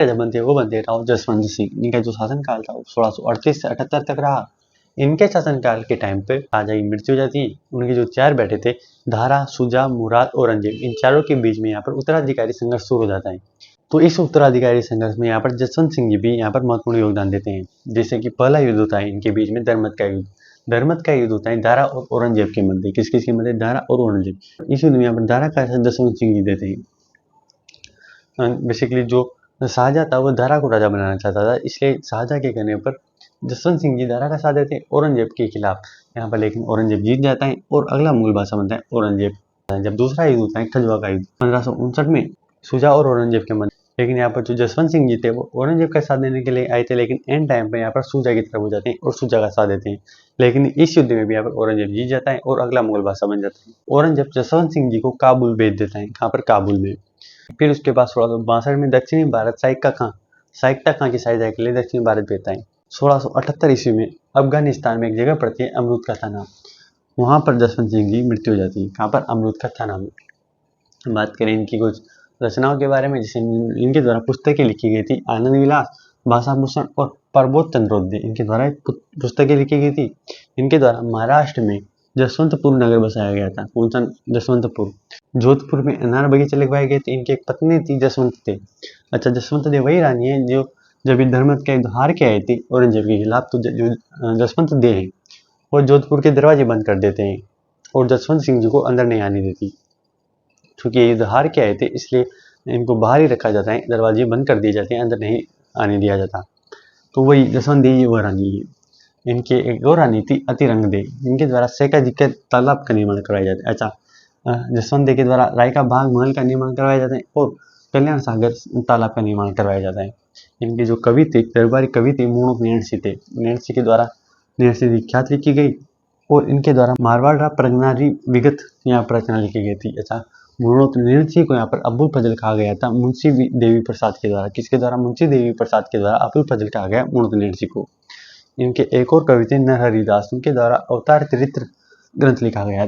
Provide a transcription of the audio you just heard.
जब बनते वो बनते राव जसवंत सिंह। इनका जो शासनकाल था वो 1638 से 78 तक रहा। इनके शासनकाल के टाइम पे राजा की मृत्यु हो जाती है। उनके जो 4 बेटे थे, दारा, शुजा, मुराद, औरंगजेब, इन चारों के बीच में यहाँ पर उत्तराधिकारी संघर्ष शुरू हो जाता है। तो इस उत्तराधिकारी संघर्ष में यहाँ पर जसवंत सिंह जी भी यहाँ पर महत्वपूर्ण योगदान देते हैं। जैसे कि पहला युद्ध होता है इनके बीच में धर्मत का युद्ध। धर्मत का युद्ध होता है दारा और औरंगजेब के मध्य। किस किस के मध्य? दारा और औरंगजेब। इस युद्ध में यहाँ पर दारा का जसवंत सिंह जी देते हैं। बेसिकली जो शाहजहाँ था वो दारा को राजा बनाना चाहता था, इसलिए शाहजहाँ के कहने पर जसवंत सिंह जी दारा का साथ देते हैं औरंगजेब के खिलाफ यहाँ पर। लेकिन औरंगजेब जीत जाता है और अगला मुगल बादशाह बनता है औरंगजेब। जब दूसरा युद्ध होता है खजवा का युद्ध 1559 में शुजा और औरंगजेब के मध्य। लेकिन यहाँ पर जो जसवंत सिंह जी थे वो औरंगजेब का साथ देने के लिए आए थे, लेकिन एंड टाइम पे यहाँ पर शुजा की तरफ हो जाते हैं और शुजा का साथ देते हैं। लेकिन इस युद्ध में भी यहाँ पर औरंगजेब जीत जाता है और अगला मुगल बादशाह बन जाता है। औरंगजेब जसवंत सिंह जी को काबुल भेज देता है। कहाँ पर? काबुल में। फिर उसके बाद 1662 में दक्षिणी भारत साइक्ता खां की सहायता के लिए दक्षिणी भारत भेजता है। 1678 ईस्वी में अफगानिस्तान में एक जगह पड़ती है अमरूद का थाना, वहां पर जसवंत सिंह की मृत्यु हो जाती है। कहाँ पर? अमरूद का थाना में। बात करें इनकी कुछ रचनाओं के बारे में, जिसे इनके द्वारा पुस्तकें लिखी गई थी। आनंद विलास, भाषाभूषण और प्रबोध चंद्रोदय इनके द्वारा पुस्तकें लिखी गई थी। इनके द्वारा महाराष्ट्र में जसवंतपुर नगर बसाया गया था। कौन सा? जसवंतपुर। जोधपुर में अनार बगीचे लगवाए गए थे। इनकी एक पत्नी थी जसवंत दे। अच्छा, जसवंत दे वही रानी है जो जब धर्मत का युद्ध हार के आए थे औरंगजेब के खिलाफ। तो जो जसवंत दे है वो जोधपुर के दरवाजे बंद कर देते हैं और जसवंत सिंह जी को अंदर नहीं आने देती। क्योंकि ये युद्ध हार के आए थे इसलिए इनको बाहर ही रखा जाता है, दरवाजे बंद कर दिए जाते हैं, अंदर नहीं आने दिया जाता। तो वही जसवंत दे वो रानी है। इनके एक और रानी थी अतिरंग दे। इनके द्वारा सेकाजी के तालाब का निर्माण करवाया जाता है। अच्छा, जसवंत दे के द्वारा राय का बाग महल का निर्माण करवाया जाता है और कल्याण सागर तालाब का निर्माण करवाया जाता है। इनकी जो कवि थे, दरबारी कवि थे, मूणुक नैणसी थे। नैणसी के द्वारा नैणसी विख्यात लिखी गई और इनके द्वारा मारवाड़ प्रगनारी विगत यहाँ पर रचना लिखी गई थी। अच्छा, मूणुक नैणसी को यहाँ पर अबुल फजल कहा गया था मुंशी देवी प्रसाद के द्वारा। किसके द्वारा? मुंशी देवी प्रसाद के द्वारा अबुल फजल कहा गया मूणुक नैणसी को। इनके एक और कवि थे नरहरि दास। इनके द्वारा अवतार चरित्र ग्रंथ लिखा गया।